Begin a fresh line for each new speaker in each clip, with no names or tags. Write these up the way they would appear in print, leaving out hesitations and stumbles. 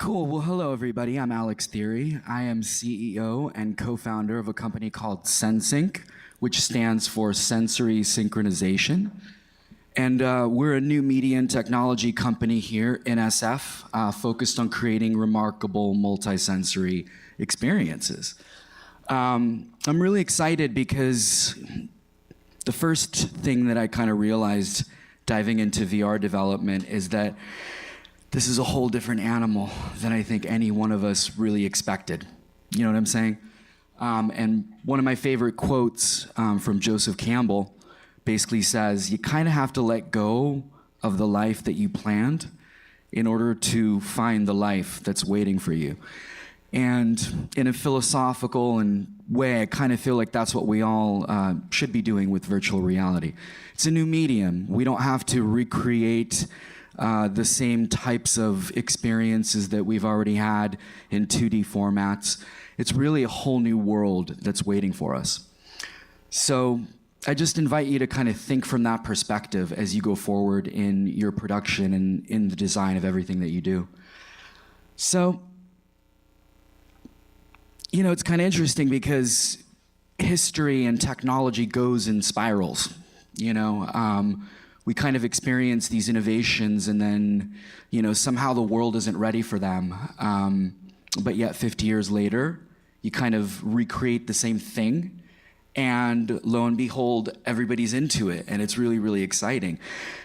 Cool. Well, hello, everybody. I'm Alex Theory. I am CEO and co-founder of a company called SenSync, which stands for Sensory Synchronization. And we're a new media and technology company here in SF, focused on creating remarkable multisensory experiences. I'm really excited because the first thing that I kind of realized diving into VR development is that this is a whole different animal than I think any one of us really expected. You know what I'm saying? And one of my favorite quotes from Joseph Campbell basically says, you kind of have to let go of the life that you planned in order to find the life that's waiting for you. And in a philosophical way, I kind of feel like that's what we all should be doing with virtual reality. It's a new medium. We don't have to recreate the same types of experiences that we've already had in 2D formats. It's really a whole new world that's waiting for us. So I just invite you to kind of think from that perspective as you go forward in your production and in the design of everything that you do. So, you know, it's kind of interesting because history and technology goes in spirals, you know. We kind of experience these innovations and then, you know, somehow the world isn't ready for them. But yet 50 years later, you kind of recreate the same thing and lo and behold, everybody's into it and it's really, really exciting.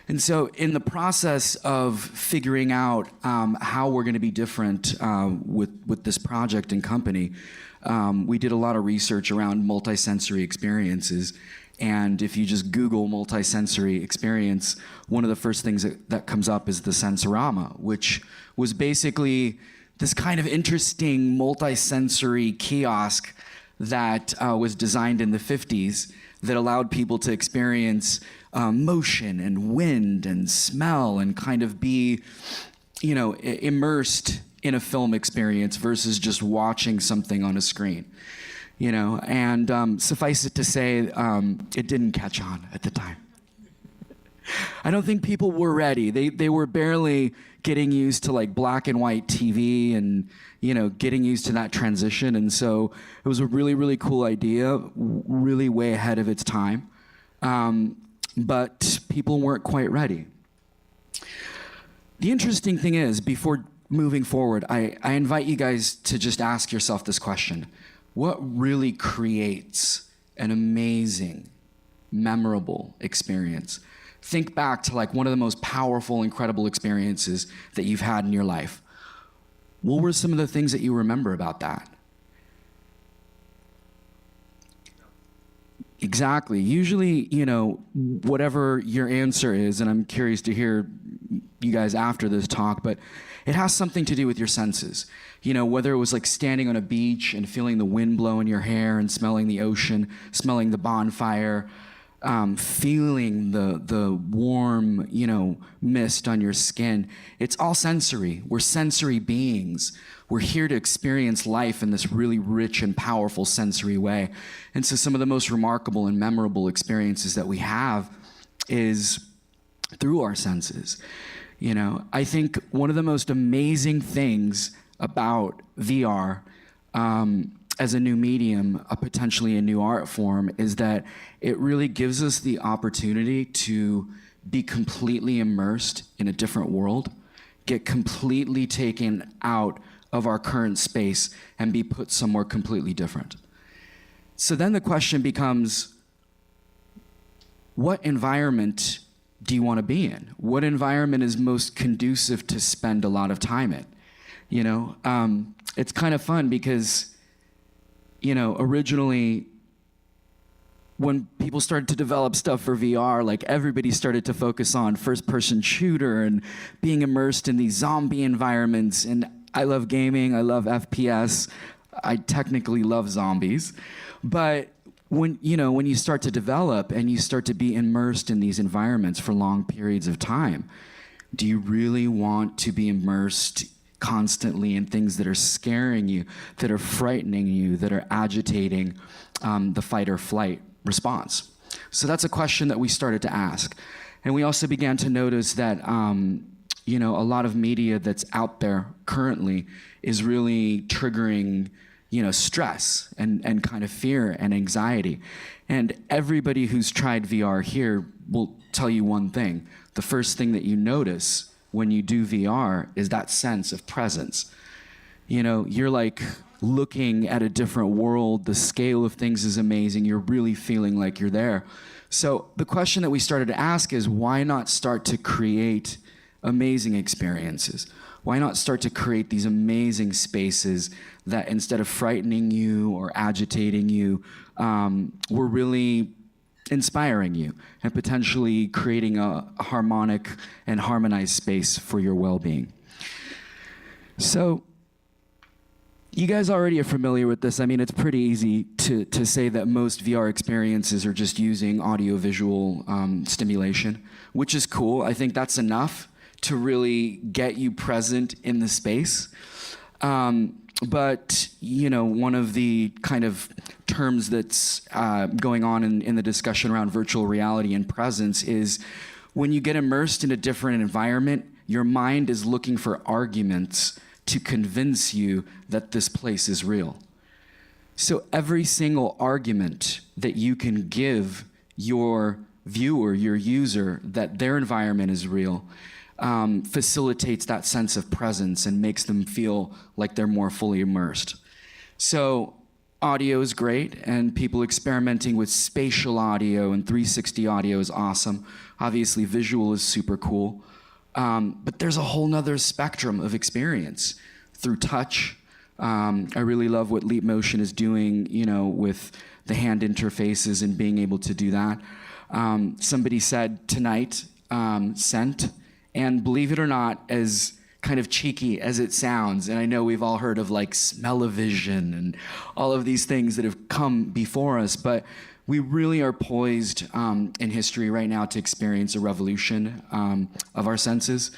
And so in the process of figuring out how we're gonna be different with this project and company, we did a lot of research around multisensory experiences. And if you just Google multisensory experience, one of the first things that comes up is the Sensorama, which was basically this kind of interesting multisensory kiosk that was designed in the 50s that allowed people to experience motion and wind and smell and kind of be, you know, immersed in a film experience versus just watching something on a screen. You know, and suffice it to say, it didn't catch on at the time. I don't think people were ready. They were barely getting used to like black and white TV and, you know, getting used to that transition. And so it was a really, really cool idea, really way ahead of its time. But people weren't quite ready. The interesting thing is, before moving forward, I invite you guys to just ask yourself this question. What really creates an amazing, memorable experience? Think back to like one of the most powerful, incredible experiences that you've had in your life. What were some of the things that you remember about that? Exactly. Usually, you know, whatever your answer is, and I'm curious to hear you guys after this talk, but it has something to do with your senses. You know, whether it was like standing on a beach and feeling the wind blow in your hair and smelling the ocean, smelling the bonfire, feeling the warm, you know, mist on your skin. It's all sensory. We're sensory beings. We're here to experience life in this really rich and powerful sensory way. And so some of the most remarkable and memorable experiences that we have is through our senses. You know, I think one of the most amazing things about VR as a new medium, potentially a new art form, is that it really gives us the opportunity to be completely immersed in a different world, get completely taken out of our current space and be put somewhere completely different. So then the question becomes, what environment do you want to be in? What environment is most conducive to spend a lot of time in? You know, it's kind of fun because, you know, originally when people started to develop stuff for VR, like everybody started to focus on first-person shooter and being immersed in these zombie environments. And I love gaming, I love FPS, I technically love zombies. But when you start to develop and you start to be immersed in these environments for long periods of time, do you really want to be immersed constantly in things that are scaring you, that are frightening you, that are agitating the fight or flight response? So that's a question that we started to ask. And we also began to notice that a lot of media that's out there currently is really triggering, stress and kind of fear and anxiety. And everybody who's tried VR here will tell you one thing. The first thing that you notice when you do VR is that sense of presence. You're like looking at a different world. The scale of things is amazing. You're really feeling like you're there. So the question that we started to ask is, why not start to create amazing experiences? Why not start to create these amazing spaces that, instead of frightening you or agitating you, we're really inspiring you and potentially creating a harmonic and harmonized space for your well-being. So you guys already are familiar with this. I mean, it's pretty easy to say that most VR experiences are just using audio-visual stimulation, which is cool. I think that's enough to really get you present in the space. But, one of the kind of terms that's going on in the discussion around virtual reality and presence is when you get immersed in a different environment, your mind is looking for arguments to convince you that this place is real. So every single argument that you can give your viewer, your user, that their environment is real, facilitates that sense of presence and makes them feel like they're more fully immersed. So audio is great, and people experimenting with spatial audio and 360 audio is awesome. Obviously, visual is super cool. But there's a whole nother spectrum of experience through touch. I really love what Leap Motion is doing, with the hand interfaces and being able to do that. Somebody said tonight, scent, and believe it or not, as kind of cheeky as it sounds, and I know we've all heard of like smell-o-vision and all of these things that have come before us, but we really are poised in history right now to experience a revolution of our senses.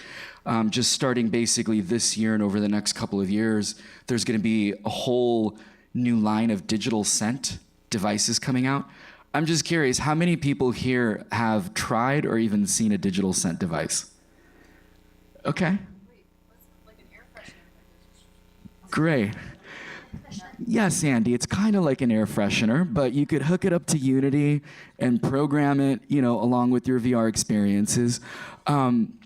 Just starting basically this year and over the next couple of years, there's going to be a whole new line of digital scent devices coming out. I'm just curious, how many people here have tried or even seen a digital scent device? Okay. Great. Yes, Andy, it's kind of like an air freshener, but you could hook it up to Unity and program it, along with your VR experiences.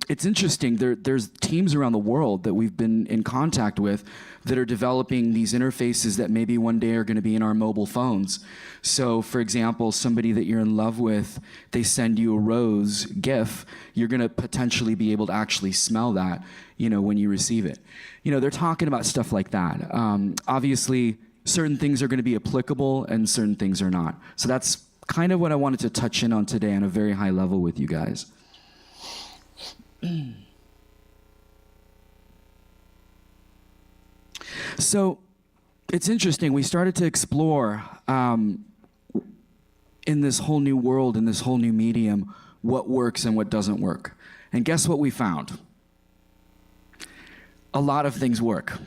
It's interesting. There's teams around the world that we've been in contact with that are developing these interfaces that maybe one day are going to be in our mobile phones. So, for example, somebody that you're in love with, they send you a rose GIF. You're going to potentially be able to actually smell that, when you receive it. They're talking about stuff like that. Obviously, certain things are going to be applicable and certain things are not. So that's kind of what I wanted to touch in on today on a very high level with you guys. So it's interesting. We started to explore in this whole new world, in this whole new medium, what works and what doesn't work. And guess what we found? A lot of things work.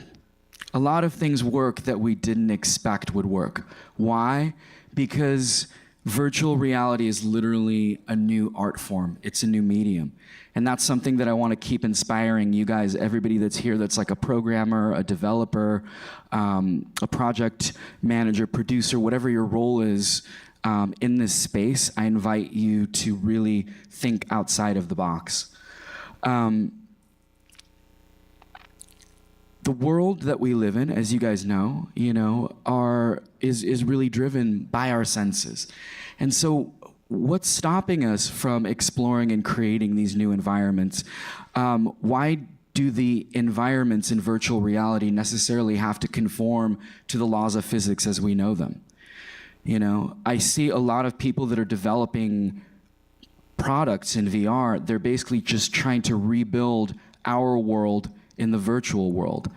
A lot of things work that we didn't expect would work. Why? Because virtual reality is literally a new art form. It's a new medium. And that's something that I want to keep inspiring you guys, everybody that's here that's like a programmer, a developer, a project manager, producer, whatever your role is in this space. I invite you to really think outside of the box. The world that we live in, as you guys know, is really driven by our senses. And so what's stopping us from exploring and creating these new environments? Why do the environments in virtual reality necessarily have to conform to the laws of physics as we know them? I see a lot of people that are developing products in VR. They're basically just trying to rebuild our world in the virtual world.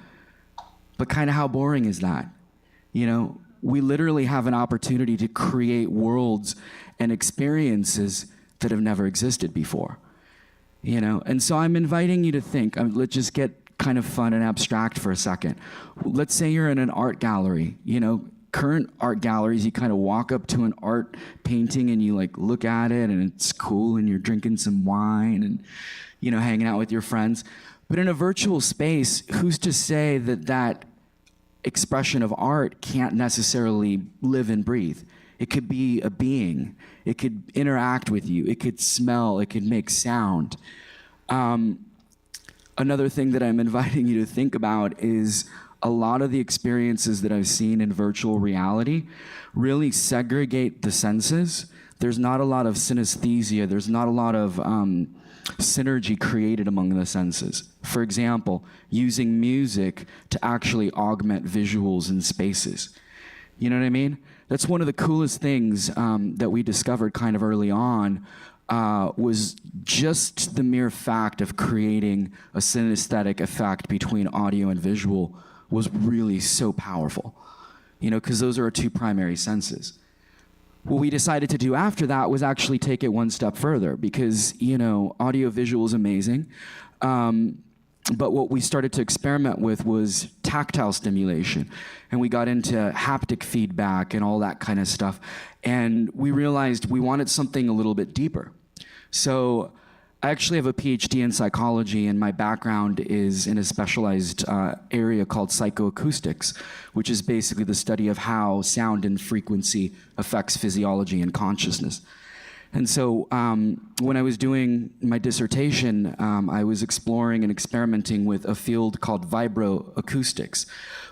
But kind of how boring is that? We literally have an opportunity to create worlds and experiences that have never existed before. And so I'm inviting you to think, let's just get kind of fun and abstract for a second. Let's say you're in an art gallery. Current art galleries, you kind of walk up to an art painting and you look at it and it's cool and you're drinking some wine and hanging out with your friends. But in a virtual space, who's to say that that expression of art can't necessarily live and breathe? It could be a being. It could interact with you. It could smell. It could make sound. Another thing that I'm inviting you to think about is a lot of the experiences that I've seen in virtual reality really segregate the senses. There's not a lot of synesthesia. There's not a lot of synergy created among the senses. For example, using music to actually augment visuals in spaces. You know what I mean? That's one of the coolest things that we discovered kind of early on, was just the mere fact of creating a synesthetic effect between audio and visual was really so powerful, because those are our two primary senses. What we decided to do after that was actually take it one step further because, audio visual is amazing. But what we started to experiment with was tactile stimulation. And we got into haptic feedback and all that kind of stuff. And we realized we wanted something a little bit deeper. So I actually have a PhD in psychology, and my background is in a specialized area called psychoacoustics, which is basically the study of how sound and frequency affects physiology and consciousness. And so when I was doing my dissertation, I was exploring and experimenting with a field called vibroacoustics,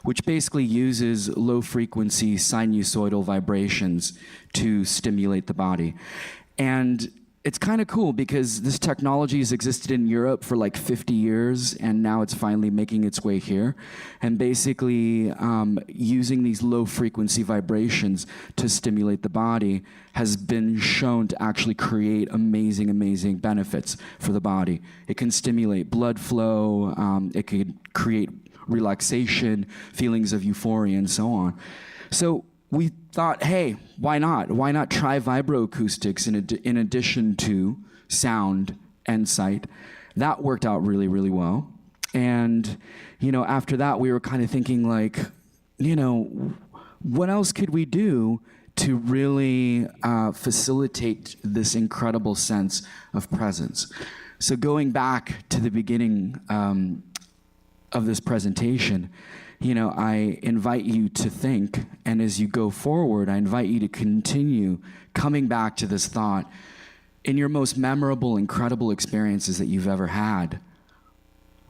which basically uses low-frequency sinusoidal vibrations to stimulate the body. And it's kind of cool because this technology has existed in Europe for like 50 years, and now it's finally making its way here. And basically, using these low-frequency vibrations to stimulate the body has been shown to actually create amazing, amazing benefits for the body. It can stimulate blood flow, it can create relaxation, feelings of euphoria, and so on. So we thought, hey, why not? Why not try vibroacoustics in addition to sound and sight? That worked out really, really well. And, after that, we were kind of thinking like, what else could we do to really facilitate this incredible sense of presence? So going back to the beginning of this presentation, I invite you to think, and as you go forward, I invite you to continue coming back to this thought. In your most memorable, incredible experiences that you've ever had,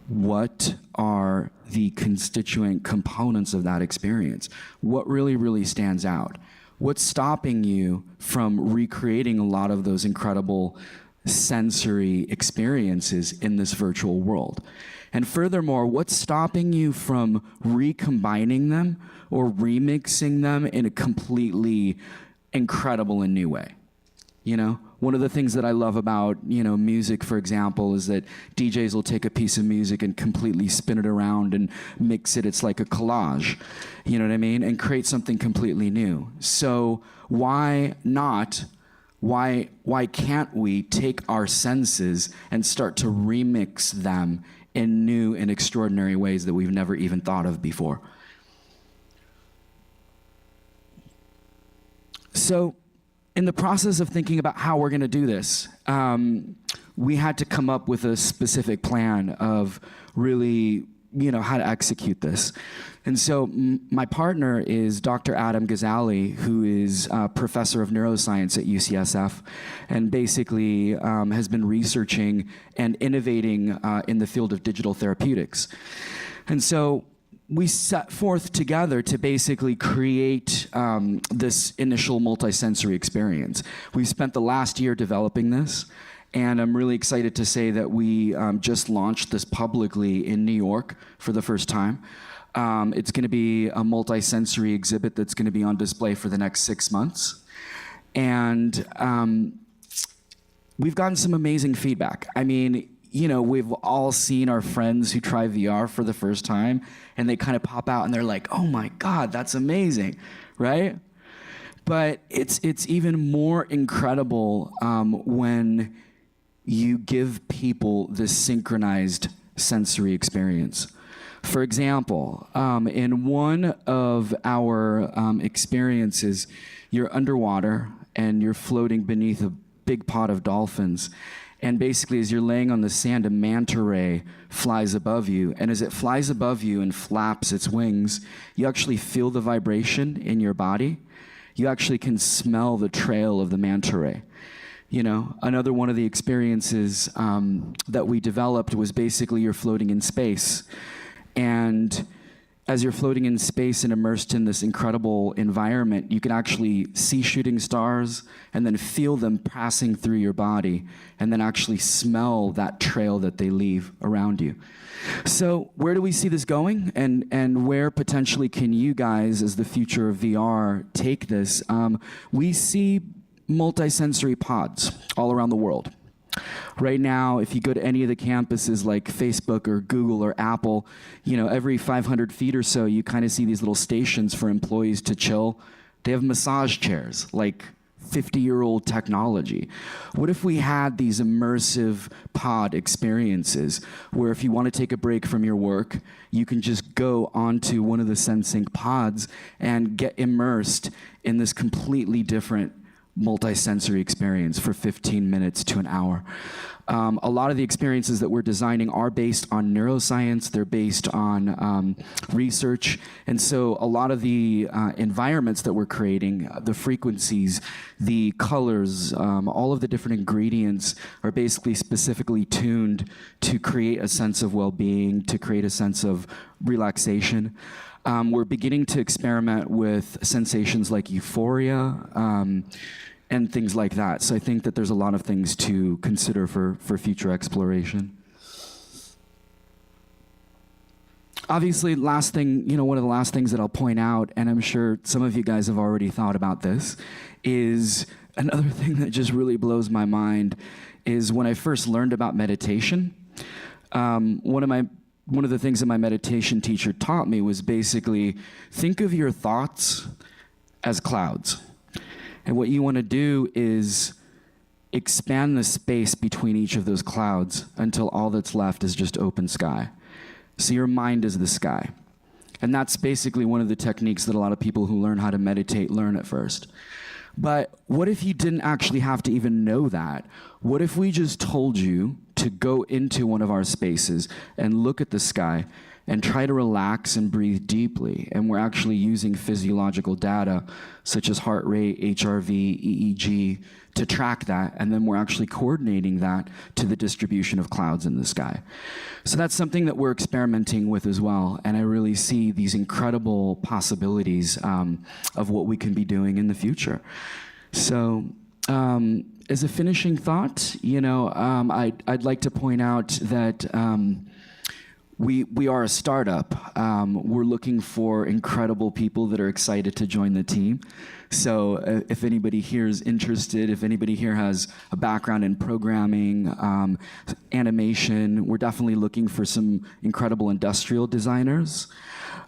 what are the constituent components of that experience? What really, really stands out? What's stopping you from recreating a lot of those incredible sensory experiences in this virtual world? And furthermore, what's stopping you from recombining them or remixing them in a completely incredible and new way? One of the things that I love about, music, for example, is that DJs will take a piece of music and completely spin it around and mix it. It's like a collage, you know what I mean? And create something completely new. So why not? Why can't we take our senses and start to remix them in new and extraordinary ways that we've never even thought of before? So in the process of thinking about how we're going to do this, we had to come up with a specific plan of really, how to execute this. And so my partner is Dr. Adam Gazzaley, who is a professor of neuroscience at UCSF, and basically has been researching and innovating in the field of digital therapeutics. And so we set forth together to basically create this initial multisensory experience. We've spent the last year developing this, and I'm really excited to say that we just launched this publicly in New York for the first time. It's going to be a multisensory exhibit that's going to be on display for the next 6 months. And we've gotten some amazing feedback. I mean, we've all seen our friends who try VR for the first time, and they kind of pop out and they're like, oh my God, that's amazing, right? But it's even more incredible when you give people this synchronized sensory experience. For example, in one of our experiences, you're underwater and you're floating beneath a big pod of dolphins, And basically, as you're laying on the sand, a manta ray flies above you. And as it flies above you and flaps its wings, you actually feel the vibration in your body. You actually can smell the trail of the manta ray. You know, another one of the experiences that we developed was basically you're floating in space. And as you're floating in space and immersed in this incredible environment, you can actually see shooting stars and then feel them passing through your body and then actually smell that trail that they leave around you. So where do we see this going, and where potentially can you guys, as the future of VR, take this? We see multisensory pods all around the world. Right now, if you go to any of the campuses like Facebook or Google or Apple, you know, every 500 feet or so, you kind of see these little stations for employees to chill. They have massage chairs, like 50-year-old technology. What if we had these immersive pod experiences where if you want to take a break from your work, you can just go onto one of the SenSync pods and get immersed in this completely different multi-sensory experience for 15 minutes to an hour. A lot of the experiences that we're designing are based on neuroscience, they're based on research, and so a lot of the environments that we're creating, the frequencies, the colors, all of the different ingredients are basically specifically tuned to create a sense of well-being, to create a sense of relaxation. We're beginning to experiment with sensations like euphoria, and things like that. So I think that there's a lot of things to consider for future exploration. Obviously, last thing, you know, one of the last things that I'll point out, and I'm sure some of you guys have already thought about this, is another thing that just really blows my mind is when I first learned about meditation, one of the things that my meditation teacher taught me was basically think of your thoughts as clouds. And what you want to do is expand the space between each of those clouds until all that's left is just open sky. So your mind is the sky. And that's basically one of the techniques that a lot of people who learn how to meditate learn at first. But what if you didn't actually have to even know that? What if we just told you to go into one of our spaces and look at the sky and try to relax and breathe deeply? And we're actually using physiological data such as heart rate, HRV, EEG to track that, and then we're actually coordinating that to the distribution of clouds in the sky. So that's something that we're experimenting with as well, and I really see these incredible possibilities of what we can be doing in the future. So as a finishing thought, you know, I'd like to point out that we are a startup. We're looking for incredible people that are excited to join the team. So if anybody here is interested, if anybody here has a background in programming, animation, we're definitely looking for some incredible industrial designers,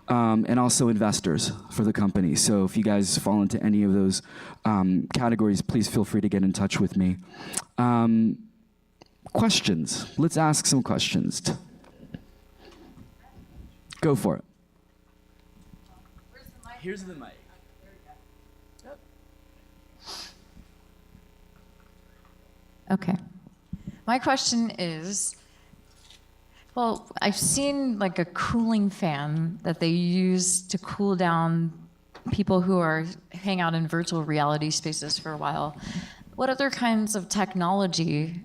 and also investors for the company. So if you guys fall into any of those categories, please feel free to get in touch with me. Questions? Let's ask some questions. Go for it.
Where's the mic?
Here's the mic.
Yep. Okay. My question is, well, I've seen like a cooling fan that they use to cool down people who hang out in virtual reality spaces for a while. What other kinds of technology,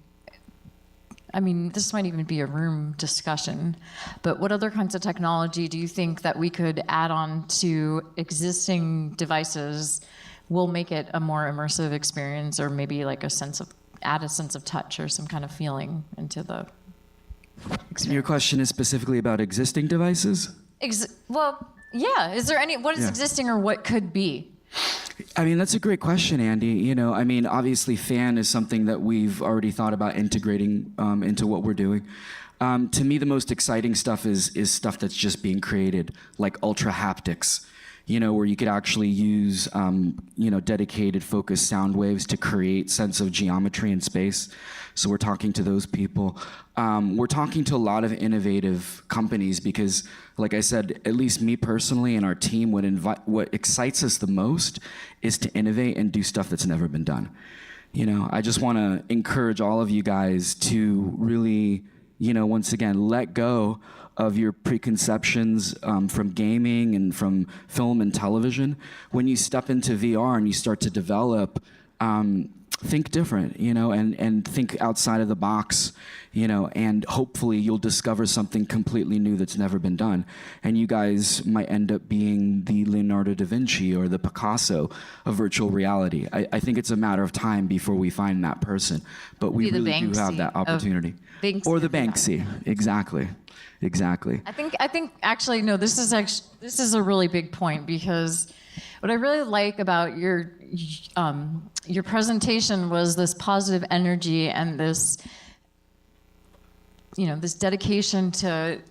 I mean, this might even be a room discussion, but what other kinds of technology do you think that we could add on to existing devices will make it a more immersive experience, or maybe like add a sense of touch or some kind of feeling into the experience?
Your question is specifically about existing devices?
Well, yeah. Is there what is existing or what could be?
I mean, that's a great question, Andy. You know, I mean, obviously fan is something that we've already thought about integrating into what we're doing. To me, the most exciting stuff is stuff that's just being created, like ultra haptics, you know, where you could actually use, you know, dedicated focused sound waves to create sense of geometry in space. So we're talking to those people. We're talking to a lot of innovative companies because, like I said, at least me personally and our team, what excites us the most is to innovate and do stuff that's never been done. I just want to encourage all of you guys to really, once again, let go of your preconceptions from gaming and from film and television. When you step into VR and you start to develop, think different, and think outside of the box, and hopefully you'll discover something completely new that's never been done. And you guys might end up being the Leonardo da Vinci or the Picasso of virtual reality. I think it's a matter of time before we find that person, but we
Be the
really do have
Banksy
that
of
opportunity.
Banksy
Or the
of VR.
Banksy, exactly.
I think actually no. This is a really big point, because what I really like about your presentation was this positive energy and this this dedication to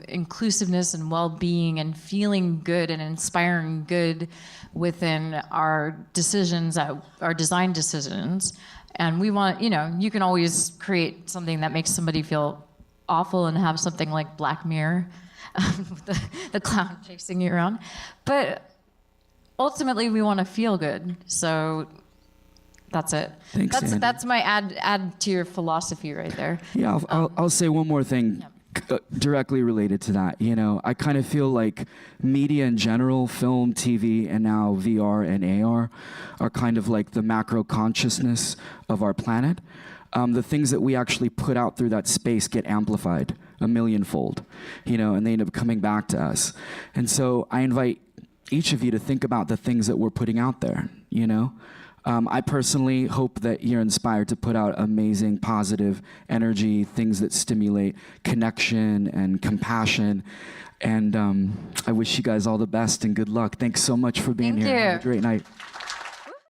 inclusiveness and well-being and feeling good and inspiring good within our decisions, our design decisions. And we want, you can always create something that makes somebody feel awful and have something like Black Mirror, with the clown chasing you around. But ultimately, we want to feel good. So that's it.
Thanks, Andy.
That's my add to your philosophy right there.
Yeah, I'll say one more thing directly related to that. I kind of feel like media in general, film, TV, and now VR and AR are kind of like the macro consciousness of our planet. The things that we actually put out through that space get amplified a millionfold, and they end up coming back to us. And so I invite each of you to think about the things that we're putting out there, I personally hope that you're inspired to put out amazing, positive energy, things that stimulate connection and compassion. And I wish you guys all the best and good luck. Thanks so much for being
Thank
here.
you.
Have a great night.